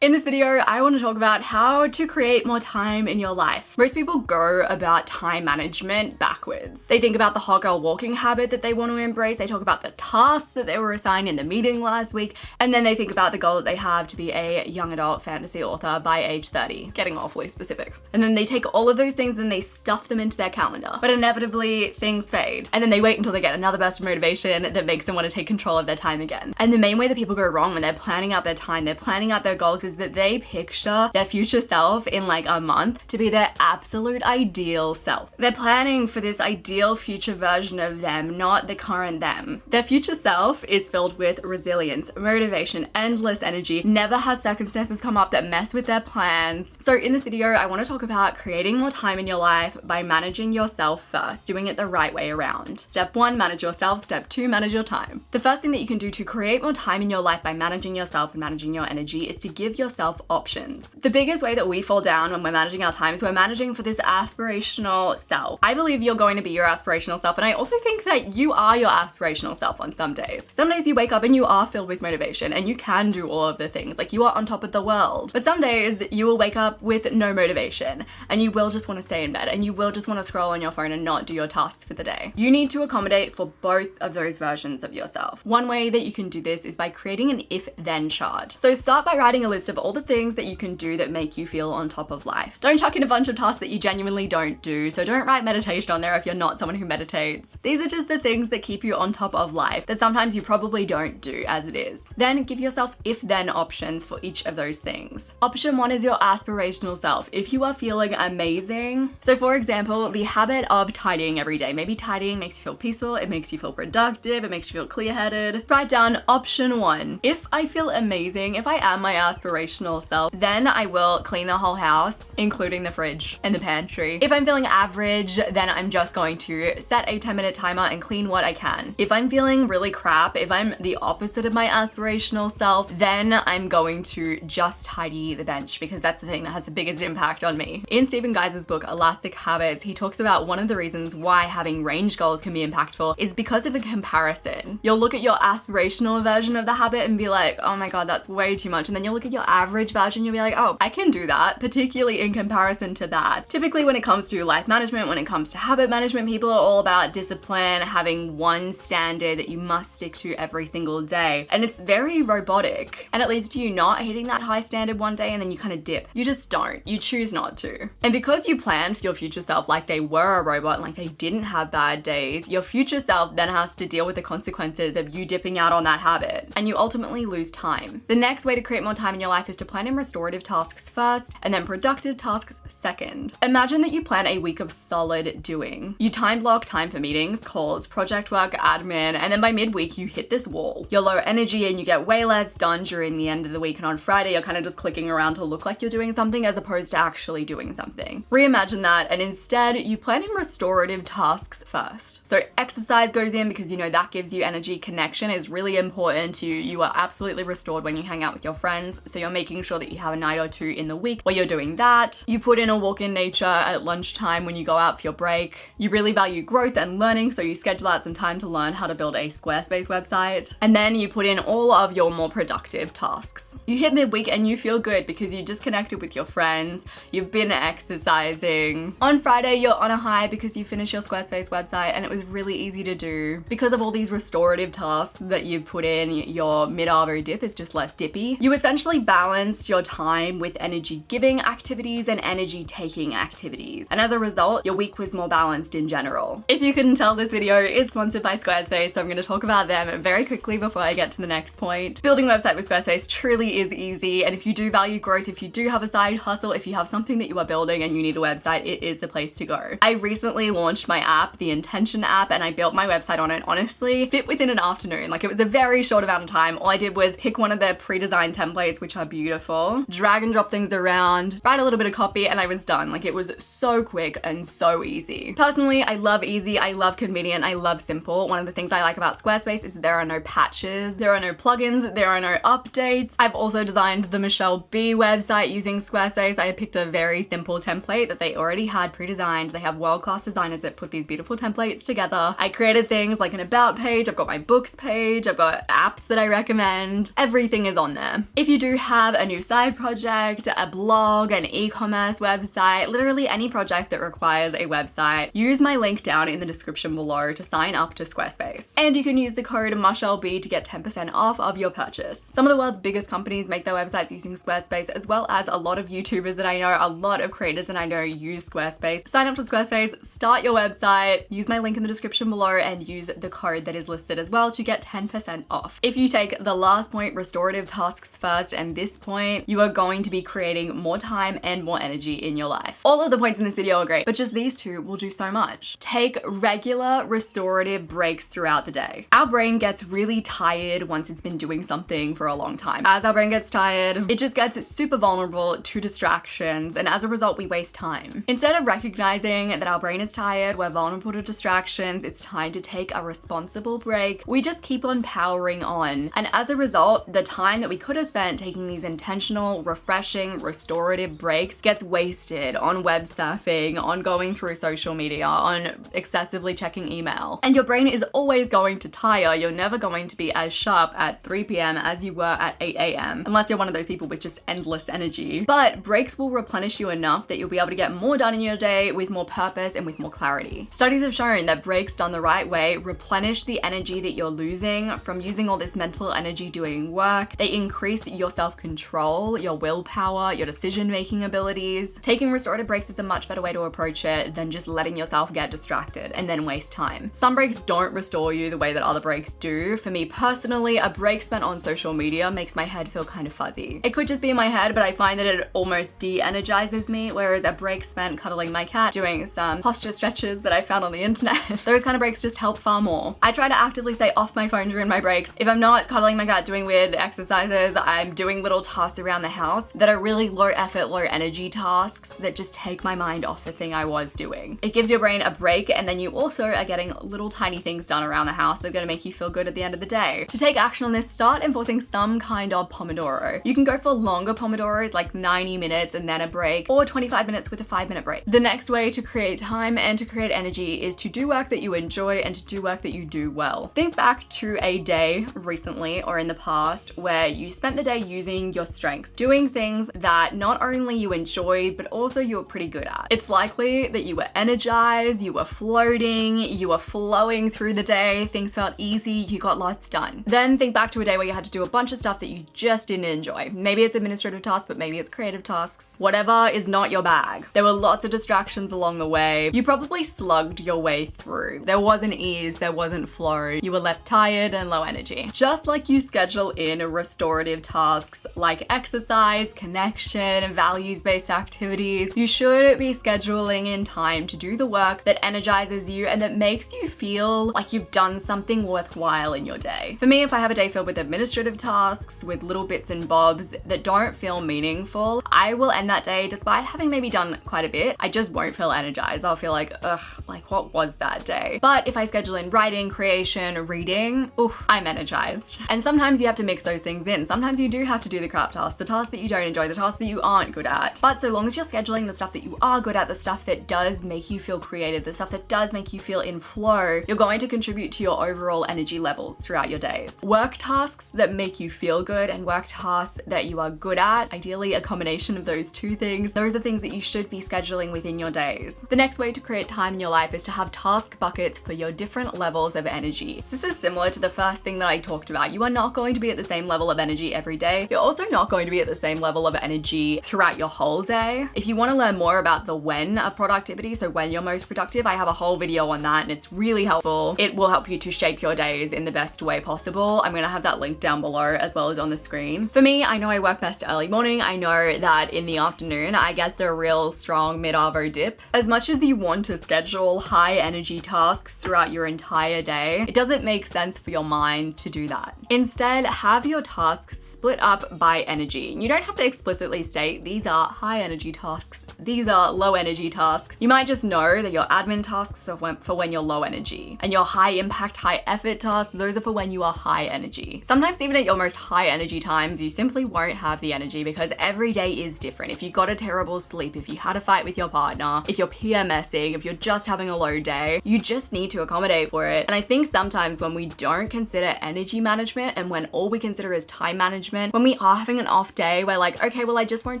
In this video, I want to talk about how to create more time in your life. Most people go about time management backwards. They think about the hot girl walking habit that they want to embrace, they talk about the tasks that they were assigned in the meeting last week, and then they think about the goal that they have to be a young adult fantasy author by age 30, getting awfully specific. And then they take all of those things and they stuff them into their calendar. But inevitably, things fade. And then they wait until they get another burst of motivation that makes them want to take control of their time again. And the main way that people go wrong when they're planning out their time, they're planning out their goals, is that they picture their future self in like a month to be their absolute ideal self. They're planning for this ideal future version of them, not the current them. Their future self is filled with resilience, motivation, endless energy, never has circumstances come up that mess with their plans. So in this video, I want to talk about creating more time in your life by managing yourself first, doing it the right way around. Step 1, manage yourself. Step 2, manage your time. The first thing that you can do to create more time in your life by managing yourself and managing your energy is to give yourself options. The biggest way that we fall down when we're managing our time is we're managing for this aspirational self. I believe you're going to be your aspirational self, and I also think that you are your aspirational self on some days. Some days you wake up and you are filled with motivation and you can do all of the things, like you are on top of the world. But some days you will wake up with no motivation and you will just want to stay in bed and you will just want to scroll on your phone and not do your tasks for the day. You need to accommodate for both of those versions of yourself. One way that you can do this is by creating an if-then chart. So start by writing a list of all the things that you can do that make you feel on top of life. Don't chuck in a bunch of tasks that you genuinely don't do. So don't write meditation on there if you're not someone who meditates. These are just the things that keep you on top of life that sometimes you probably don't do as it is. Then give yourself if-then options for each of those things. Option 1 is your aspirational self. If you are feeling amazing, so for example, the habit of tidying every day. Maybe tidying makes you feel peaceful, it makes you feel productive, it makes you feel clear-headed. Write down option 1. If I feel amazing, if I am my aspirational self, then I will clean the whole house, including the fridge and the pantry. If I'm feeling average, then I'm just going to set a 10-minute timer and clean what I can. If I'm feeling really crap, if I'm the opposite of my aspirational self, then I'm going to just tidy the bench, because that's the thing that has the biggest impact on me. In Stephen Guise's book, Elastic Habits, he talks about one of the reasons why having range goals can be impactful is because of a comparison. You'll look at your aspirational version of the habit and be like, oh my god, that's way too much. And then you'll look at your average version, you'll be like, oh, I can do that, particularly in comparison to that. Typically when it comes to life management, when it comes to habit management, people are all about discipline, having one standard that you must stick to every single day. And it's very robotic. And it leads to you not hitting that high standard one day and then you kind of dip. You just don't. You choose not to. And because you plan for your future self like they were a robot, like they didn't have bad days, your future self then has to deal with the consequences of you dipping out on that habit. And you ultimately lose time. The next way to create more time in your life is to plan in restorative tasks first and then productive tasks second. Imagine that you plan a week of solid doing. You time block time for meetings, calls, project work, admin, and then by midweek you hit this wall. You're low energy and you get way less done during the end of the week, and on Friday you're kind of just clicking around to look like you're doing something as opposed to actually doing something. Reimagine that, and instead you plan in restorative tasks first. So exercise goes in because you know that gives you energy. Connection is really important to you. You are absolutely restored when you hang out with your friends, so you're making sure that you have a night or two in the week where you're doing that. You put in a walk in nature at lunchtime when you go out for your break. You really value growth and learning, so you schedule out some time to learn how to build a Squarespace website. And then you put in all of your more productive tasks. You hit midweek and you feel good because you just connected with your friends, you've been exercising. On Friday you're on a high because you finished your Squarespace website and it was really easy to do. Because of all these restorative tasks that you put in, your mid-arvo dip is just less dippy. You essentially balanced your time with energy giving activities and energy taking activities. And as a result, your week was more balanced in general. If you couldn't tell, this video is sponsored by Squarespace, so I'm going to talk about them very quickly before I get to the next point. Building a website with Squarespace truly is easy, and if you do value growth, if you do have a side hustle, if you have something that you are building and you need a website, it is the place to go. I recently launched my app, the Intention app, and I built my website on it. Honestly, fit within an afternoon. Like, it was a very short amount of time. All I did was pick one of their pre-designed templates, which are beautiful, drag and drop things around, write a little bit of copy, and I was done. Like, it was so quick and so easy. Personally, I love easy, I love convenient, I love simple. One of the things I like about Squarespace is there are no patches, there are no plugins, there are no updates. I've also designed the Michelle B website using Squarespace. I picked a very simple template that they already had pre-designed. They have world-class designers that put these beautiful templates together. I created things like an about page, I've got my books page, I've got apps that I recommend. Everything is on there. If you do have a new side project, a blog, an e-commerce website, literally any project that requires a website, use my link down in the description below to sign up to Squarespace. And you can use the code muchelleb to get 10% off of your purchase. Some of the world's biggest companies make their websites using Squarespace, as well as a lot of YouTubers that I know, a lot of creators that I know use Squarespace. Sign up to Squarespace, start your website, use my link in the description below, and use the code that is listed as well to get 10% off. If you take the last point, restorative tasks first, and this point, you are going to be creating more time and more energy in your life. All of the points in this video are great, but just these two will do so much. Take regular restorative breaks throughout the day. Our brain gets really tired once it's been doing something for a long time. As our brain gets tired, it just gets super vulnerable to distractions, and as a result, we waste time. Instead of recognizing that our brain is tired, we're vulnerable to distractions, it's time to take a responsible break, we just keep on powering on. And as a result, the time that we could have spent taking these intentional, refreshing, restorative breaks gets wasted on web surfing, on going through social media, on excessively checking email. And your brain is always going to tire. You're never going to be as sharp at 3 p.m. as you were at 8 a.m. unless you're one of those people with just endless energy. But breaks will replenish you enough that you'll be able to get more done in your day with more purpose and with more clarity. Studies have shown that breaks done the right way replenish the energy that you're losing from using all this mental energy doing work. They increase your self-control, your willpower, your decision-making abilities. Taking restorative breaks is a much better way to approach it than just letting yourself get distracted and then waste time. Some breaks don't restore you the way that other breaks do. For me personally, a break spent on social media makes my head feel kind of fuzzy. It could just be in my head, but I find that it almost de-energizes me, whereas a break spent cuddling my cat, doing some posture stretches that I found on the internet, those kind of breaks just help far more. I try to actively stay off my phone during my breaks. If I'm not cuddling my cat doing weird exercises, I'm doing little tasks around the house that are really low effort, low energy tasks that just take my mind off the thing I was doing. It gives your brain a break, and then you also are getting little tiny things done around the house that are gonna make you feel good at the end of the day. To take action on this, start enforcing some kind of Pomodoro. You can go for longer Pomodoros, like 90 minutes and then a break, or 25 minutes with a 5-minute break. The next way to create time and to create energy is to do work that you enjoy and to do work that you do well. Think back to a day recently or in the past where you spent the day using your strengths, doing things that not only you enjoyed, but also you were pretty good at. It's likely that you were energized, you were floating, you were flowing through the day, things felt easy, you got lots done. Then think back to a day where you had to do a bunch of stuff that you just didn't enjoy. Maybe it's administrative tasks, but maybe it's creative tasks. Whatever is not your bag. There were lots of distractions along the way. You probably slugged your way through. There wasn't ease, there wasn't flow. You were left tired and low energy. Just like you schedule in restorative tasks like exercise, connection, values-based activities, you should be scheduling in time to do the work that energizes you and that makes you feel like you've done something worthwhile in your day. For me, if I have a day filled with administrative tasks, with little bits and bobs that don't feel meaningful, I will end that day despite having maybe done quite a bit. I just won't feel energized. I'll feel like, ugh, like what was that day? But if I schedule in writing, creation, reading, oof, I'm energized. And sometimes you have to mix those things in. Sometimes you do have to do the crap tasks, the tasks that you don't enjoy, the tasks that you aren't good at. But so long as you're scheduling the stuff that you are good at, the stuff that does make you feel creative, the stuff that does make you feel in flow, you're going to contribute to your overall energy levels throughout your days. Work tasks that make you feel good and work tasks that you are good at, ideally a combination of those two things, those are things that you should be scheduling within your days. The next way to create time in your life is to have task buckets for your different levels of energy. So this is similar to the first thing that I talked about. You are not going to be at the same level of energy every day. You're also not going to be at the same level of energy throughout your whole day. If you want to learn more about the when of productivity, so when you're most productive, I have a whole video on that and it's really helpful. It will help you to shape your days in the best way possible. I'm going to have that link down below as well as on the screen. For me, I know I work best early morning. I know that in the afternoon, I get the real strong mid-arvo dip. As much as you want to schedule high energy tasks throughout your entire day, it doesn't make sense for your mind to do that. Instead, have your tasks split up by energy. You don't have to explicitly state these are high energy tasks these are low energy tasks. You might just know that your admin tasks are for when you're low energy, and your high impact, high effort tasks, those are for when you are high energy. Sometimes even at your most high energy times, you simply won't have the energy because every day is different. If you got a terrible sleep, if you had a fight with your partner, if you're PMSing, if you're just having a low day, you just need to accommodate for it. And I think sometimes when we don't consider energy management and when all we consider is time management, when we are having an off day, we're like, okay, well, I just won't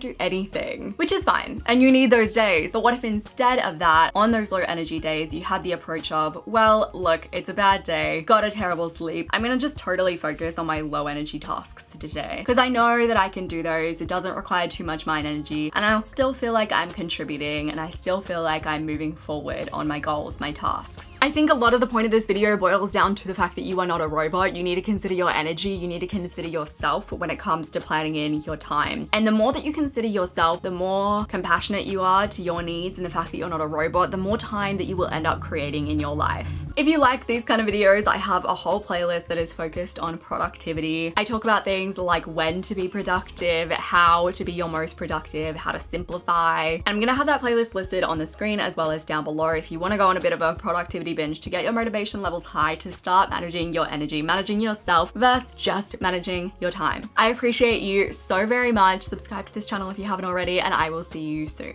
do anything, which is fine. And you need those days. But what if instead of that, on those low energy days, you had the approach of, well, look, it's a bad day, got a terrible sleep. I'm gonna just totally focus on my low energy tasks today because I know that I can do those. It doesn't require too much mind energy and I'll still feel like I'm contributing and I still feel like I'm moving forward on my goals, my tasks. I think a lot of the point of this video boils down to the fact that you are not a robot. You need to consider your energy. You need to consider yourself when it comes to planning in your time. And the more that you consider yourself, the more compassionate you are to your needs and the fact that you're not a robot, the more time that you will end up creating in your life. If you like these kind of videos, I have a whole playlist that is focused on productivity. I talk about things like when to be productive, how to be your most productive, how to simplify. And I'm gonna have that playlist listed on the screen as well as down below if you wanna go on a bit of a productivity binge to get your motivation levels high to start managing your energy, managing yourself versus just managing your time. I appreciate you so very much. Subscribe to this channel if you haven't already, and I will see you soon.